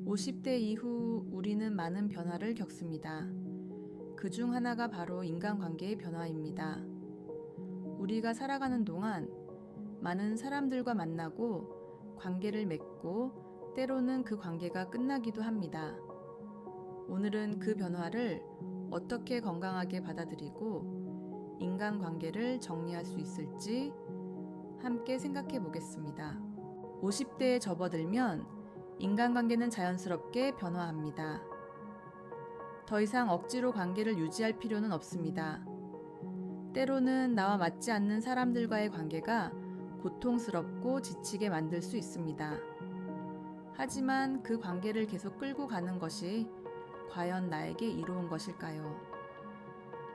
50대 이후 우리는 많은 변화를 겪습니다. 그 중 하나가 바로 인간관계의 변화입니다. 우리가 살아가는 동안 많은 사람들과 만나고 관계를 맺고 때로는 그 관계가 끝나기도 합니다. 오늘은 그 변화를 어떻게 건강하게 받아들이고 인간관계를 정리할 수 있을지 함께 생각해 보겠습니다. 50대에 접어들면 인간관계는 자연스럽게 변화합니다. 더 이상 억지로 관계를 유지할 필요는 없습니다. 때로는 나와 맞지 않는 사람들과의 관계가 고통스럽고 지치게 만들 수 있습니다. 하지만 그 관계를 계속 끌고 가는 것이 과연 나에게 이로운 것일까요?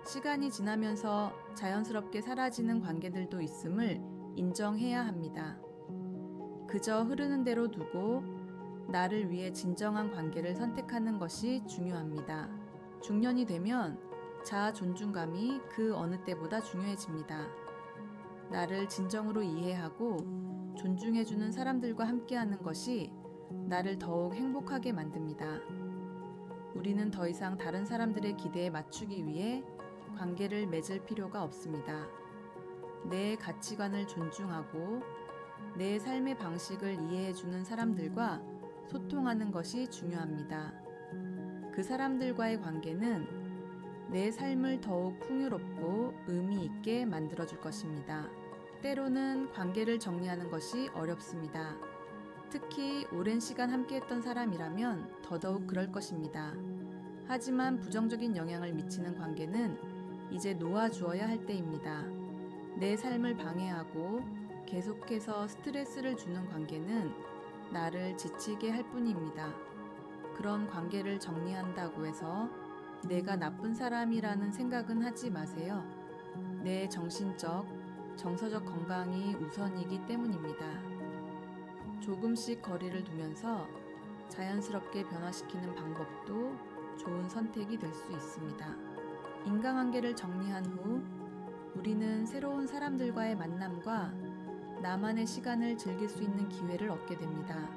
시간이 지나면서 자연스럽게 사라지는 관계들도 있음을 인정해야 합니다. 그저 흐르는 대로 두고 나를 위해 진정한 관계를 선택하는 것이 중요합니다. 중년이 되면 자아 존중감이 그 어느 때보다 중요해집니다. 나를 진정으로 이해하고 존중해주는 사람들과 함께하는 것이 나를 더욱 행복하게 만듭니다. 우리는 더 이상 다른 사람들의 기대에 맞추기 위해 관계를 맺을 필요가 없습니다. 내 가치관을 존중하고 내 삶의 방식을 이해해주는 사람들과 소통하는 것이 중요합니다. 그 사람들과의 관계는 내 삶을 더욱 풍요롭고 의미 있게 만들어줄 것입니다. 때로는 관계를 정리하는 것이 어렵습니다. 특히 오랜 시간 함께했던 사람이라면 더더욱 그럴 것입니다. 하지만 부정적인 영향을 미치는 관계는 이제 놓아주어야 할 때입니다. 내 삶을 방해하고 계속해서 스트레스를 주는 관계는 나를 지치게 할 뿐입니다. 그런 관계를 정리한다고 해서 내가 나쁜 사람이라는 생각은 하지 마세요. 내 정신적, 정서적 건강이 우선이기 때문입니다. 조금씩 거리를 두면서 자연스럽게 변화시키는 방법도 좋은 선택이 될 수 있습니다. 인간관계를 정리한 후 우리는 새로운 사람들과의 만남과 나만의 시간을 즐길 수 있는 기회를 얻게 됩니다.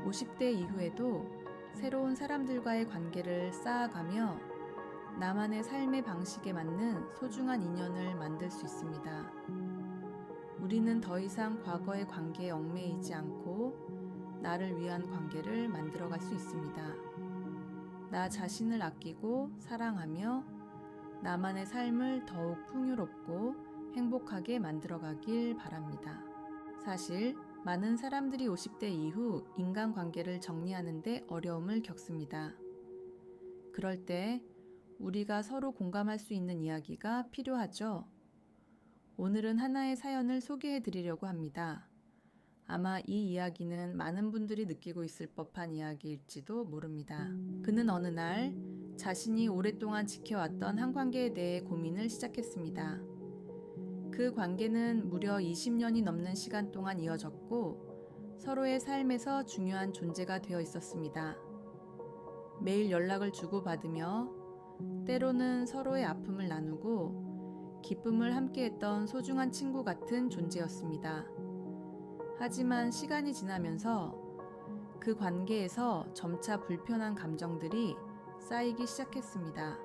50대 이후에도 새로운 사람들과의 관계를 쌓아가며 나만의 삶의 방식에 맞는 소중한 인연을 만들 수 있습니다. 우리는 더 이상 과거의 관계에 얽매이지 않고 나를 위한 관계를 만들어갈 수 있습니다. 나 자신을 아끼고 사랑하며 나만의 삶을 더욱 풍요롭고 행복하게 만들어가길 바랍니다. 사실 많은 사람들이 50대 이후 인간관계를 정리하는 데 어려움을 겪습니다. 그럴 때 우리가 서로 공감할 수 있는 이야기가 필요하죠. 오늘은 하나의 사연을 소개해 드리려고 합니다. 아마 이 이야기는 많은 분들이 느끼고 있을 법한 이야기일지도 모릅니다. 그는 어느 날 자신이 오랫동안 지켜왔던 한 관계에 대해 고민을 시작했습니다. 그 관계는 무려 20년이 넘는 시간 동안 이어졌고 서로의 삶에서 중요한 존재가 되어 있었습니다. 매일 연락을 주고받으며 때로는 서로의 아픔을 나누고 기쁨을 함께했던 소중한 친구 같은 존재였습니다. 하지만 시간이 지나면서 그 관계에서 점차 불편한 감정들이 쌓이기 시작했습니다.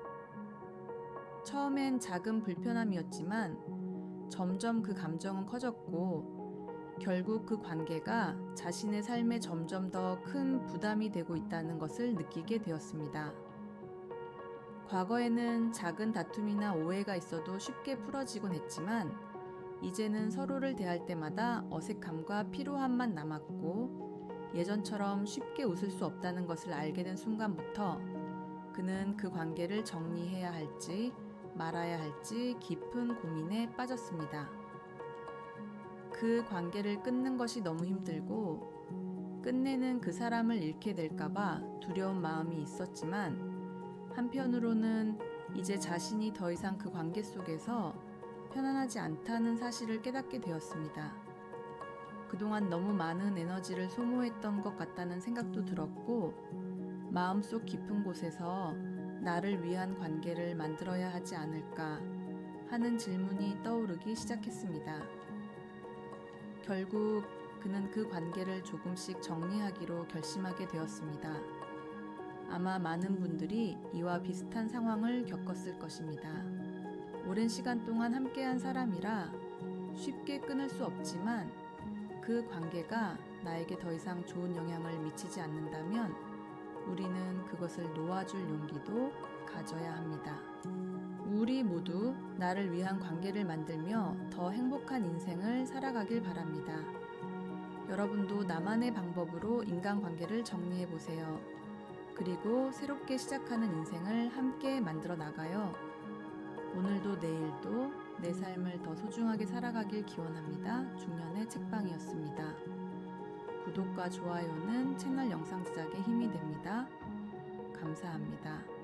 처음엔 작은 불편함이었지만 점점 그 감정은 커졌고 결국 그 관계가 자신의 삶에 점점 더 큰 부담이 되고 있다는 것을 느끼게 되었습니다. 과거에는 작은 다툼이나 오해가 있어도 쉽게 풀어지곤 했지만 이제는 서로를 대할 때마다 어색함과 피로함만 남았고 예전처럼 쉽게 웃을 수 없다는 것을 알게 된 순간부터 그는 그 관계를 정리해야 할지 말아야 할지 깊은 고민에 빠졌습니다. 그 관계를 끊는 것이 너무 힘들고 끝내는 그 사람을 잃게 될까봐 두려운 마음이 있었지만 한편으로는 이제 자신이 더 이상 그 관계 속에서 편안하지 않다는 사실을 깨닫게 되었습니다. 그동안 너무 많은 에너지를 소모했던 것 같다는 생각도 들었고 마음속 깊은 곳에서 나를 위한 관계를 만들어야 하지 않을까 하는 질문이 떠오르기 시작했습니다. 결국 그는 그 관계를 조금씩 정리하기로 결심하게 되었습니다. 아마 많은 분들이 이와 비슷한 상황을 겪었을 것입니다. 오랜 시간 동안 함께한 사람이라 쉽게 끊을 수 없지만 그 관계가 나에게 더 이상 좋은 영향을 미치지 않는다면 우리는 그것을 놓아줄 용기도 가져야 합니다. 우리 모두 나를 위한 관계를 만들며 더 행복한 인생을 살아가길 바랍니다. 여러분도 나만의 방법으로 인간관계를 정리해 보세요. 그리고 새롭게 시작하는 인생을 함께 만들어 나가요. 오늘도 내일도 내 삶을 더 소중하게 살아가길 기원합니다. 중년의 책방이었습니다. 구독과 좋아요는 채널 영상 제작에 힘이 됩니다. 감사합니다.